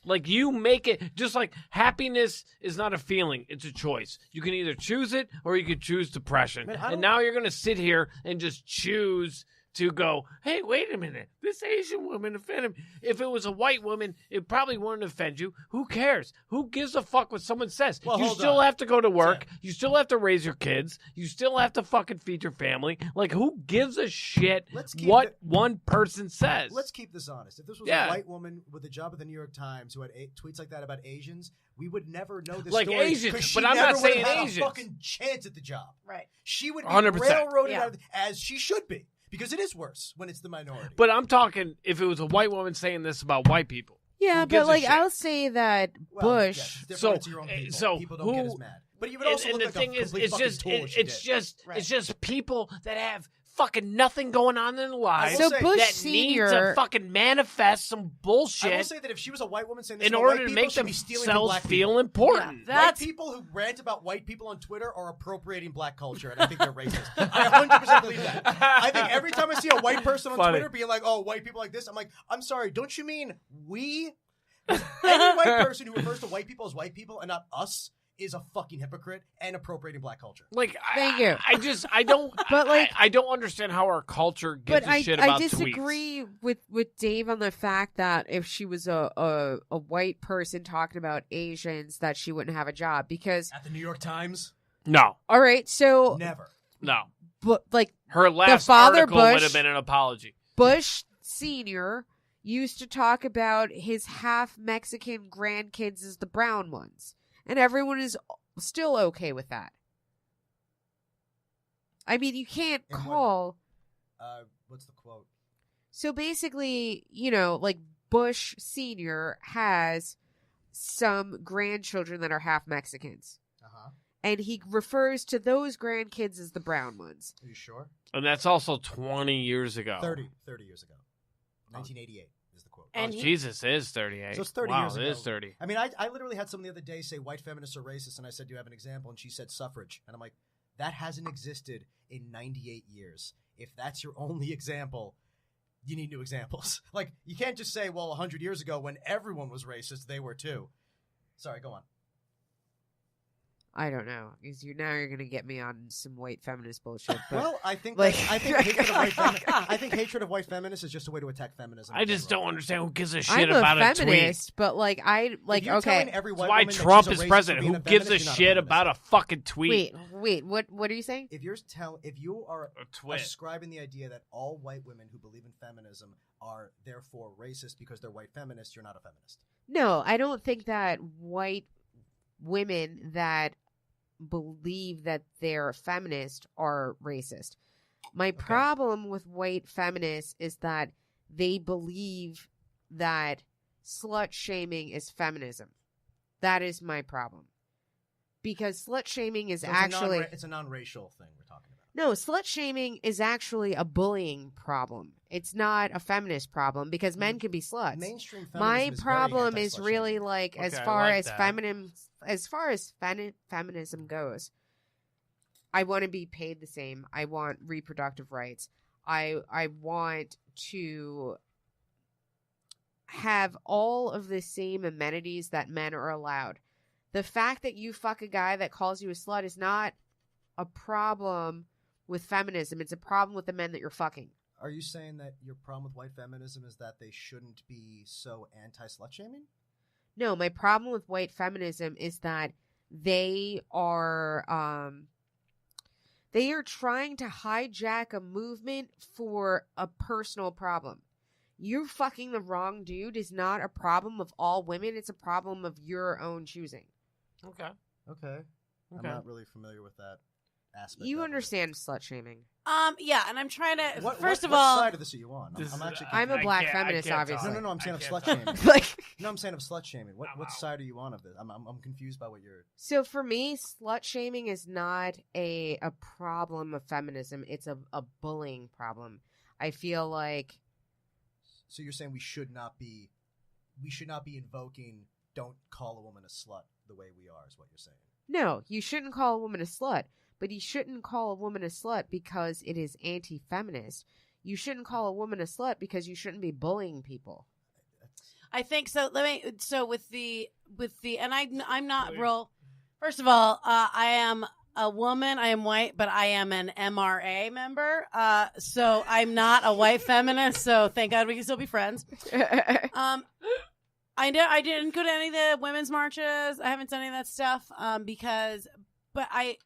E: Like, you make it, just like happiness is not a feeling, it's a choice. You can either choose it or you could choose depression.
B: Man, I
E: and
B: don't-
E: now you're going to sit here and just choose to go, hey, wait a minute, this Asian woman offended me. If it was a white woman, it probably wouldn't offend you. Who cares? Who gives a fuck what someone says?
B: Well,
E: you
B: hold
E: still
B: on.
E: have to go to work.
B: Tim.
E: You still have to raise your kids. You still have to fucking feed your family. Like, who gives a shit
B: Let's keep
E: what
B: it-
E: one person says?
B: Let's keep this honest. If this was
E: Yeah.
B: a white woman with a job at the New York Times who had tweets like that about Asians, we would never know this
E: Like
B: story.
E: Asians,
B: 'cause she
E: but I'm
B: never
E: not
B: would've
E: saying
B: had
E: Asians.
B: a fucking chance at the job.
D: Right.
B: She would be
E: 100%.
B: railroaded
D: Yeah.
B: out of as she should be. Because it is worse when it's the minority.
E: But I'm talking if it was a white woman saying this about white people.
C: Yeah,
E: Who gives
C: but
E: a
C: like,
E: shit?
C: I'll say that
B: Well,
C: Bush.
B: yes, it's different
E: So-
B: when it's your own people.
E: so
B: People don't get
E: who-
B: as mad. But you would also
E: And
B: look
E: the
B: like
E: thing
B: a
E: is,
B: complete
E: it's
B: fucking
E: just,
B: tool if she
E: it's
B: did.
E: just,
D: Right.
E: it's just people that have fucking nothing going on in their lives.
B: will
C: So
B: say
C: Bush
E: that
C: Senior.
E: need to fucking manifest some
B: I will
E: bullshit
B: say that if she was a white woman saying this
E: in
B: about
E: order
B: white
E: to
B: people,
E: make
B: she'd be stealing from
E: themselves
B: black
E: feel
B: people.
E: important.
D: Yeah, that's-
B: White people who rant about white people on Twitter are appropriating black culture, and I think they're racist. I 100% believe that. I think every time I see a white person on
E: Funny.
B: Twitter being like, oh, white people like this, I'm like, I'm sorry, don't you mean we? Any white person who refers to white people as white people and not us is a fucking hypocrite and appropriating black culture.
E: Like,
C: Thank you.
E: I don't,
C: But, like-
E: I don't understand how our culture gives
C: But
E: a shit about
C: I disagree with Dave on the fact that if she was a white person talking about Asians, that she wouldn't have a job. Because,
B: At the New York Times,
E: tweets. No,
C: all right, so
B: never.
E: no.
C: but like
E: Her last
C: father
E: article would
C: Bush-
E: have been an apology.
C: Bush Senior used to talk about his half Mexican grandkids as the brown ones, and everyone is still okay with that. I mean, you can't
B: And what-
C: call.
B: What's the quote?
C: So basically, like Bush Senior has some grandchildren that are half Mexicans,
B: Uh-huh.
C: and he refers to those grandkids as the brown ones.
B: Are you sure?
E: And that's also 20 years ago.
B: 30 years ago. 1988 is the quote.
D: And
E: Oh,
D: he-
E: Jesus, it is 38.
B: So it's 30
E: wow,
B: years
E: it
B: ago.
E: is 30.
B: I mean, I literally had someone the other day say white feminists are racist, and I said, do you have an example? And she said suffrage. And I'm like, that hasn't existed in 98 years. If that's your only example, you need new examples. Like, you can't just say, well, 100 years ago when everyone was racist, they were too. Sorry, go on.
C: I don't know, because you're gonna get me on some white feminist bullshit. But
B: Well, I think
C: like-
B: hatred of white I think hatred of white feminists is just a way to attack feminism.
E: I
B: in
E: just
B: general.
E: don't understand who gives a
C: I'm
E: shit
C: a
E: about a tweet.
C: feminist, but like
B: If you're
C: okay.
B: telling every
E: That's
B: white
E: why
B: woman that
E: Trump
B: she's a
E: is
B: racist for
E: president.
B: being
E: Who gives a
B: feminist, you're not
E: shit
B: feminist.
E: about a fucking tweet?
C: Wait, what are you saying?
B: If you are
E: A twit.
B: ascribing the idea that all white women who believe in feminism are therefore racist because they're white feminists, you're not a feminist.
C: No, I don't think that white women that believe that they're feminist are racist. My problem with white feminists is that they believe that slut shaming is feminism. That is my problem. Because slut shaming is actually...
B: It's a non-racial thing we're talking about.
C: No, slut shaming is actually a bullying problem. It's not a feminist problem because men can be sluts.
B: Mainstream feminism
C: My
B: is
C: problem
B: very
C: is really
B: anti-slut-shaming.
C: like
E: Okay,
C: as
E: I
C: far
E: like
C: as
E: that.
C: feminism goes, I want to be paid the same. I want reproductive rights. I want to have all of the same amenities that men are allowed. The fact that you fuck a guy that calls you a slut is not a problem with feminism. It's a problem with the men that you're fucking.
B: Are you saying that your problem with white feminism is that they shouldn't be so anti-slut shaming?
C: No, my problem with white feminism is that they are trying to hijack a movement for a personal problem. You fucking the wrong dude is not a problem of all women. It's a problem of your own choosing.
E: Okay.
B: Okay. I'm not really familiar with that aspect.
C: You
B: of
C: understand slut shaming.
D: Yeah, and I'm trying to.
B: it.
D: First of
B: what
D: all,
B: side of this are you on?
E: This
B: I'm
E: is-
B: actually.
C: I'm a
E: I
C: black
E: can't- I
C: feminist,
E: can't
C: obviously.
B: No, I'm saying of
E: I
B: slut
E: can't
B: shaming.
C: Like,
B: No, I'm saying of slut shaming. What
E: I'm out.
B: side are you on of this? I'm confused by what you're.
C: so for me, slut shaming is not a problem of feminism. It's a bullying problem. I feel like
B: So you're saying we should not be invoking "don't call a woman a slut" the way we are, is what you're saying.
C: no, you shouldn't call a woman a slut, but you shouldn't call a woman a slut because it is anti-feminist. You shouldn't call a woman a slut because you shouldn't be bullying people.
D: I think so. With the, and I'm not real. First of all, I am a woman. I am white, but I am an MRA member. So I'm not a white feminist. So thank God we can still be friends. I didn't go to any of the women's marches. I haven't done any of that stuff but I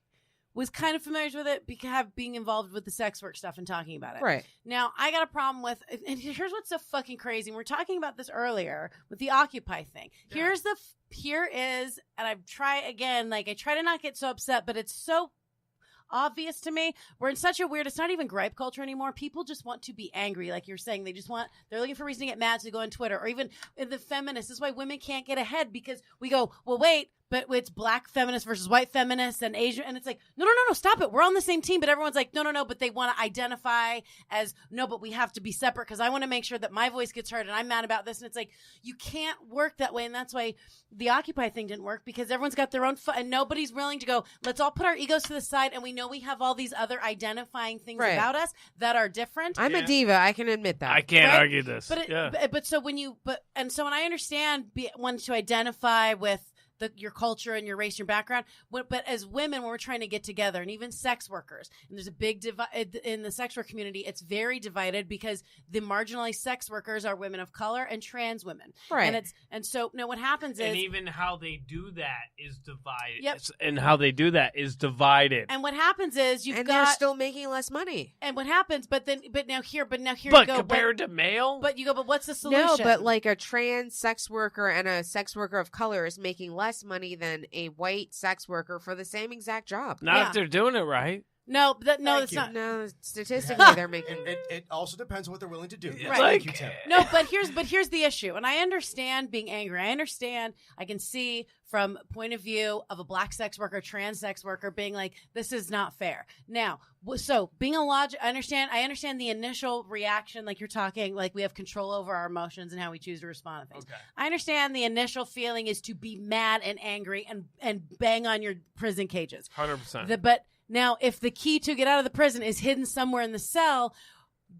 D: was kind of familiar with it because being involved with the sex work stuff and talking about it.
C: Right.
D: Now, I got a problem with, and here's what's so fucking crazy. We were talking about this earlier with the Occupy thing.
E: Yeah.
D: Here is, and I try to not get so upset, but it's so obvious to me. We're in such a weird, it's not even gripe culture anymore. People just want to be angry. Like you're saying, they're looking for a reason to get mad, so they go on Twitter, or even in the feminists. This is why women can't get ahead, because we go, well, wait, but it's black feminists versus white feminists and Asian. And it's like, no, stop it. We're on the same team. But everyone's like, no, but they want to identify as, no, but we have to be separate because I want to make sure that my voice gets heard and I'm mad about this. And it's like, you can't work that way. And that's why the Occupy thing didn't work, because everyone's got their own and nobody's willing to go, let's all put our egos to the side. And we know we have all these other identifying things
C: Right.
D: about us that are different.
C: I'm a diva. I can admit that.
E: I can't
D: Right?
E: argue this.
D: But
E: yeah.
D: so when I understand wanting to identify with your culture and your race, your background, but as women, when we're trying to get together, and even sex workers, and there's a big divide in the sex work community, it's very divided because the marginalized sex workers are women of color and trans women,
C: Right.
D: And so now what happens is,
E: and even how they do that is divided.
D: Yep.
E: And how they do that is divided.
D: and what happens is
C: they're still making less money.
D: and what happens, but now here
E: But
D: you go,
E: compared to male?
D: but you go, but what's the solution?
C: No, but like a trans sex worker and a sex worker of color is making less money than a white sex worker for the same exact job.
E: Not
D: Yeah.
E: if they're doing it right.
D: no,
B: Thank
D: it's
B: you.
D: not.
C: No, statistically they're making.
B: It also depends on what they're willing to do.
E: It's
B: Yes,
E: like-
B: thank you, Tim.
D: No, but here's the issue, and I understand being angry. I can see from point of view of a black sex worker, trans sex worker, being like, this is not fair. Now, so being a logic, I understand the initial reaction, like you're talking, like we have control over our emotions and how we choose to respond to things.
E: Okay.
D: I understand the initial feeling is to be mad and angry and bang on your prison cages.
E: 100%.
D: But now, if the key to get out of the prison is hidden somewhere in the cell,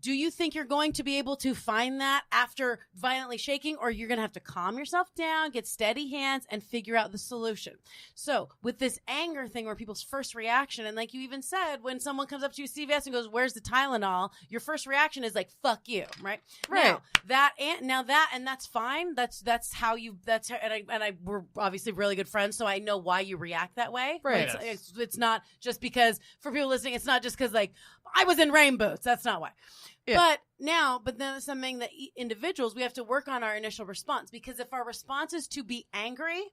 D: do you think you're going to be able to find that after violently shaking, or you're going to have to calm yourself down, get steady hands, and figure out the solution? So with this anger thing where people's first reaction, and like you even said, when someone comes up to you, CVS, and goes, where's the Tylenol? Your first reaction is like, fuck you, right?
C: Right.
D: And that's fine. We're obviously really good friends, so I know why you react that way.
C: Right.
D: It's not just because, for people listening, it's not just because like I was in rain boots. That's not why.
C: Yeah.
D: But then it's something that individuals, we have to work on our initial response, because if our response is to be angry,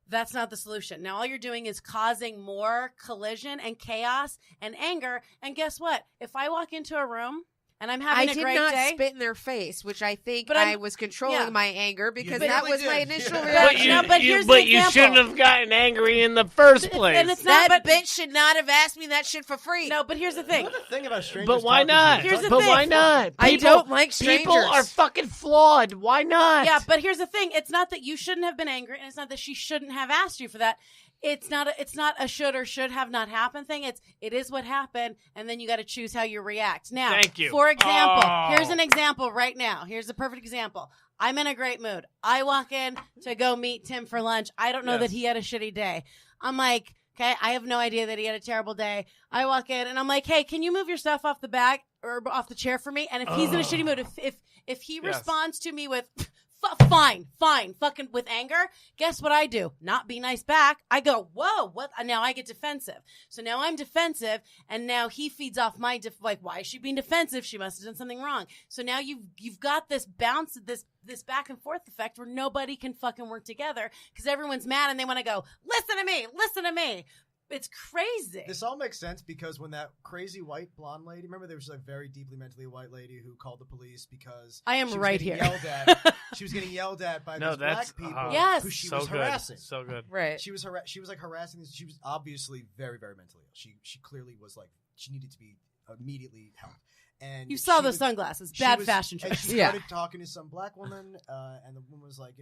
D: that's not the solution. Now, all you're doing is causing more collision and chaos and anger. And guess what? If I walk into a room and I'm having
C: I
D: a
C: did
D: great
C: not
D: day.
C: spit in their face, which I think
D: But
C: I was controlling
D: yeah.
C: my anger because
B: You
C: that
B: really
C: was my
B: did.
C: initial
B: Yeah.
C: reaction.
D: But here's the
E: but you
D: example.
E: shouldn't have gotten angry in the first place.
D: And it's not.
C: That
D: But
C: bitch should not have asked me that shit for free.
D: no. But here's the thing.
B: Another thing about strangers.
E: But why
B: talking to
E: not?
B: you-
D: Here's the
E: but
D: thing.
E: why not?
C: I
E: People-
C: don't like strangers.
E: People are fucking flawed. Why not?
D: Yeah, but here's the thing. It's not that you shouldn't have been angry, and it's not that she shouldn't have asked you for that. It's not a should or should have not happened thing. It is what happened, and then you got to choose how you react. Now,
E: Thank you.
D: for example,
E: Oh.
D: here's an example right now. Here's a perfect example. I'm in a great mood. I walk in to go meet Tim for lunch. I don't know
E: Yes.
D: that he had a shitty day. I'm like, okay, I have no idea that he had a terrible day. I walk in and I'm like, hey, can you move your stuff off the bag or off the chair for me? And if he's in a shitty mood, if he
E: Yes.
D: responds to me with fine, fucking with anger, guess what I do? Not be nice back. I go, whoa, what? Now I get defensive. So now I'm defensive, and now he feeds off my like, why is she being defensive? She must have done something wrong. So now you've got this bounce, this back and forth effect where nobody can fucking work together because everyone's mad and they want to go, listen to me. It's crazy.
B: This all makes sense because when that crazy white blonde lady, remember there was a very deeply mentally white lady who called the police because
D: I am
B: she was
D: right
B: getting
D: here.
B: Yelled at. She was getting yelled at by
E: No,
B: these
E: that's
B: black people
D: Yes.
B: who she
E: so
B: was
E: good.
B: harassing.
E: So good.
C: Right.
B: She was like harassing these. She was obviously very, very mentally ill. She clearly was like she needed to be immediately helped. And
D: You saw
B: she
D: those
B: was-
D: sunglasses.
B: she
D: Bad
B: was-
D: fashion
B: and
D: choice.
B: she
C: Yeah.
B: started talking to some black woman, and the woman was like,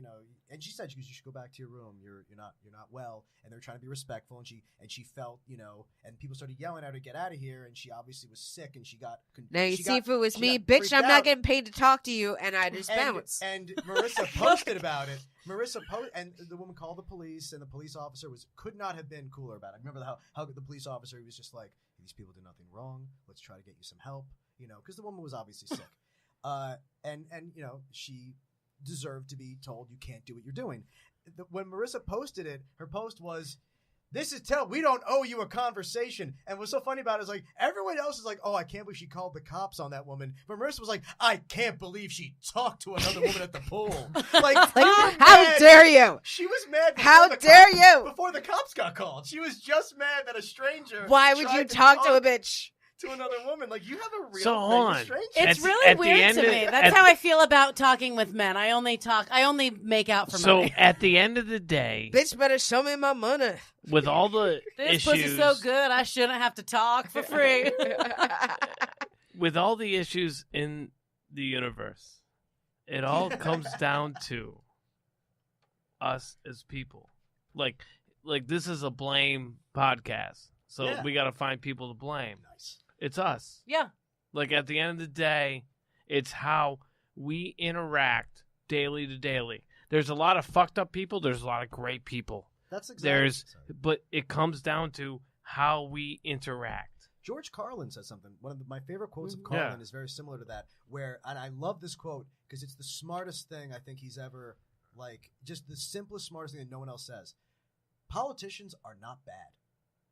B: and she said, you should go back to your room. You're not well. And they're trying to be respectful. And she felt, and people started yelling at her to get out of here. And she obviously was sick, and she got.
C: Now you
B: she
C: see,
B: got-
C: if it was
B: she
C: me,
B: got
C: bitch,
B: freaked
C: I'm
B: out.
C: not getting paid to talk to you, and I just bounce.
B: And Maryssa posted about it. And the woman called the police, and the police officer could not have been cooler about it. Remember how the police officer, he was just like, these people did nothing wrong. Let's try to get you some help, because the woman was obviously sick. And she deserved to be told you can't do what you're doing. When Maryssa posted it, her post was, we don't owe you a conversation. And what's so funny about it is like everyone else is like, oh, I can't believe she called the cops on that woman. But Maryssa was like, I can't believe she talked to another woman at the pool. Like,
C: How dare you?
B: She was mad.
C: How dare you?
B: Before the cops got called, she was just mad that a stranger.
C: Why would you
B: tried
C: talk to a bitch?
B: to another woman? Like, you have a real
E: So
B: thing
E: hold
B: with
E: on.
B: strangers.
D: It's
E: At
D: really
E: the
D: weird
E: end
D: to
E: of-
D: me. That's
E: at-
D: how I feel about talking with men. I only make out for
E: So
D: money.
E: at the end of the day,
C: Bitch better show me my money.
E: with all the
D: This
E: issues,
D: pussy's so good, I shouldn't have to talk for free.
E: with all the issues in the universe, it all comes down to us as people. Like this is a blame podcast, so
B: Yeah.
E: we got to find people to blame.
B: Nice.
E: It's us.
D: Yeah.
E: Like at the end of the day, it's how we interact daily to daily. There's a lot of fucked up people. There's a lot of great people.
B: That's exactly.
E: But it comes down to how we interact.
B: George Carlin said something. One of my favorite quotes of
E: Yeah.
B: Carlin is very similar to that. And I love this quote because it's the smartest thing I think he's ever, just the simplest, smartest thing that no one else says. Politicians are not bad.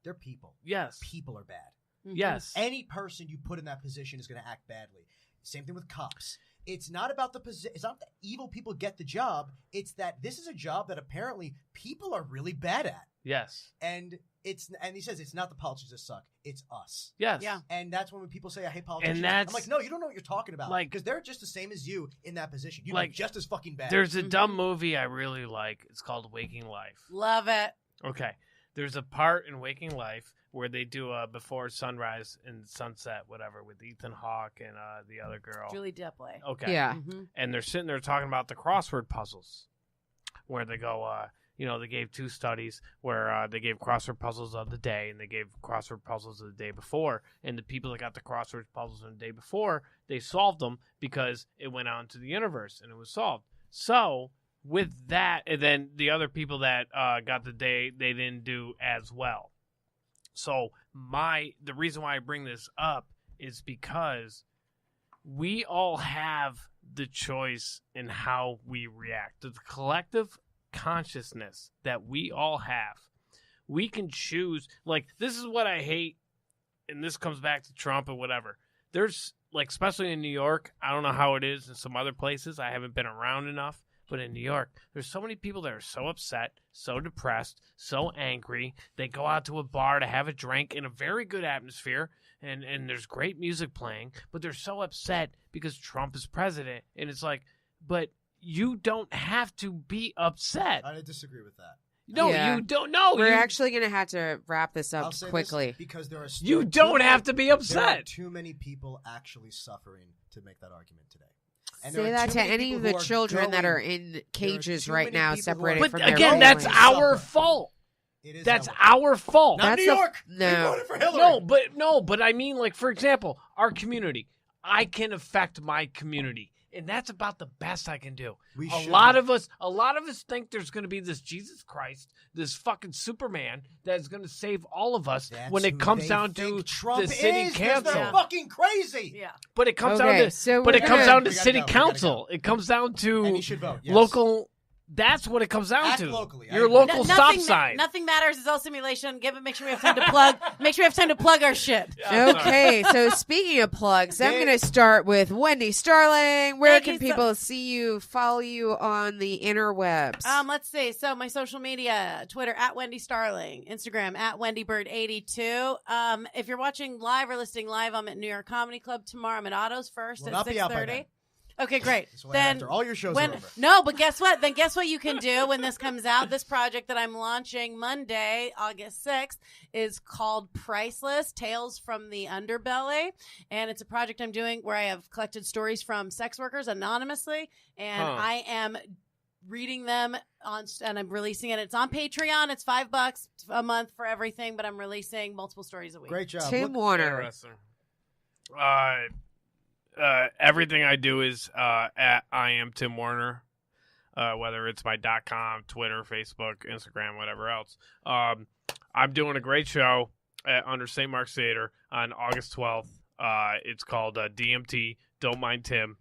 B: They're people.
E: Yes.
B: People are bad.
E: Yes.
B: Any person you put in that position is going to act badly. Same thing with cops. It's not about the position. It's not that evil people get the job. It's that this is a job that apparently people are really bad at.
E: Yes.
B: And he says it's not the politicians that suck. It's us.
E: Yes.
D: Yeah.
B: And that's when people say I hate politicians.
E: And that's
B: I'm like, no, you don't know what you're talking about.
E: like-
B: Because they're just the same as you in that position. You're
E: like,
B: just as fucking bad.
E: There's a dumb movie I really like. It's called Waking Life.
D: Love it.
E: Okay. There's a part in Waking Life where they do a before sunrise and sunset, whatever, with Ethan Hawke and the other girl.
D: Julie Depley.
E: Okay.
C: Yeah.
D: Mhm.
E: And they're sitting there talking about the crossword puzzles, where they go, they gave 2 studies where they gave crossword puzzles of the day and they gave crossword puzzles of the day before. And the people that got the crossword puzzles on the day before, they solved them because it went out into the universe and it was solved. So with that, and then the other people that got the day, they didn't do as well. So the reason why I bring this up is because we all have the choice in how we react. The collective consciousness that we all have. We can choose. Like, this is what I hate, and this comes back to Trump and whatever. There's, especially in New York, I don't know how it is in some other places. I haven't been around enough. But in New York, there's so many people that are so upset, so depressed, so angry. They go out to a bar to have a drink in a very good atmosphere, and there's great music playing, but they're so upset because Trump is president. And it's like, but you don't have to be upset.
B: I disagree with that.
E: No,
C: Yeah.
E: you don't. No,
C: We're
E: you,
C: actually going to have to wrap this
B: I'll
C: up
B: say
C: quickly.
B: this because there are
E: you don't have to be
B: There are
E: upset.
B: too many people actually suffering to make that argument today. And
C: Say
B: there are
C: that
B: too
C: to
B: many
C: any
B: people
C: of the
B: who are
C: children that are
B: going-
C: in cages
B: too
C: right
B: many
C: now,
B: people who are-
C: separated
E: But
C: from their
E: again, that's
C: families.
E: our fault.
B: It is
E: That's
B: our-
E: our fault.
B: Not
C: That's
B: New
C: a-
B: York.
C: no.
B: They voted for Hillary.
E: But I mean, like, for example, our community. I can affect my community, and that's about the best I can do.
B: We
E: A
B: should.
E: lot of us think there's going to be this Jesus Christ, this fucking Superman that's going to save all of us
B: That's
E: when it
B: who
E: comes
B: they
E: down
B: think
E: to
B: Trump
E: the city
B: is, 'cause
E: council.
B: They're fucking crazy.
D: Yeah.
E: But it comes
C: Okay,
E: down to
C: so
E: but
C: we're
E: it comes
C: gonna-
E: down to
B: We gotta
E: city
B: go, we gotta
E: council. It comes down to
B: And you should vote. Yes.
E: local. That's what it comes down
B: Act
E: to.
B: locally. I
E: Your
B: agree.
E: local stop sign.
D: Nothing matters. It's all simulation. Make sure we have time to plug. Make sure we have time to plug our shit.
C: Okay, so speaking of plugs, I'm going to start with Wendi Starling. Where
D: Thank
C: can
D: you so-
C: people see you, follow you on the interwebs?
D: Let's see. So my social media, Twitter at Wendi Starling, Instagram at WendyBird82. If you're watching live or listening live, I'm at New York Comedy Club tomorrow. I'm at Otto's first
B: We'll
D: at
B: not be out by
D: 6:30.
B: then.
D: Okay, great.
B: That's why
D: Then
B: after all your shows
D: when
B: are over.
D: no, but guess what? Then guess what you can do when this comes out? This project that I'm launching Monday, August 6th, is called Priceless: Tales from the Underbelly, and it's a project I'm doing where I have collected stories from sex workers anonymously, and I am reading them and I'm releasing it. It's on Patreon. It's $5 a month for everything, but I'm releasing multiple stories a week.
B: Great job.
C: Tim Warner.
E: Interesting. Everything I do is at I am Tim Warner, whether it's my .com, Twitter, Facebook, Instagram, whatever else. I'm doing a great show under St. Mark's Theater on August 12th. It's called DMT, Don't Mind Tim.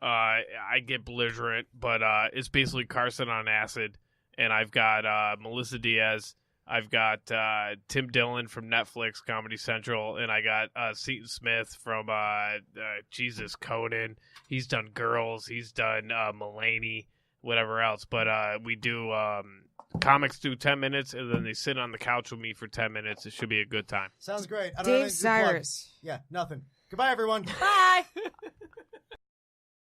E: I get belligerent, but it's basically Carson on acid. And I've got Melissa Diaz. I've got Tim Dillon from Netflix, Comedy Central, and I got Seton Smith from Conan. He's done Girls. He's done Mulaney, whatever else. But we do comics do 10 minutes, and then they sit on the couch with me for 10 minutes. It should be a good time.
B: Sounds great. I don't know
C: Dave
B: anything to plug.
C: Cyrus.
B: Yeah, nothing. Goodbye, everyone.
D: Bye.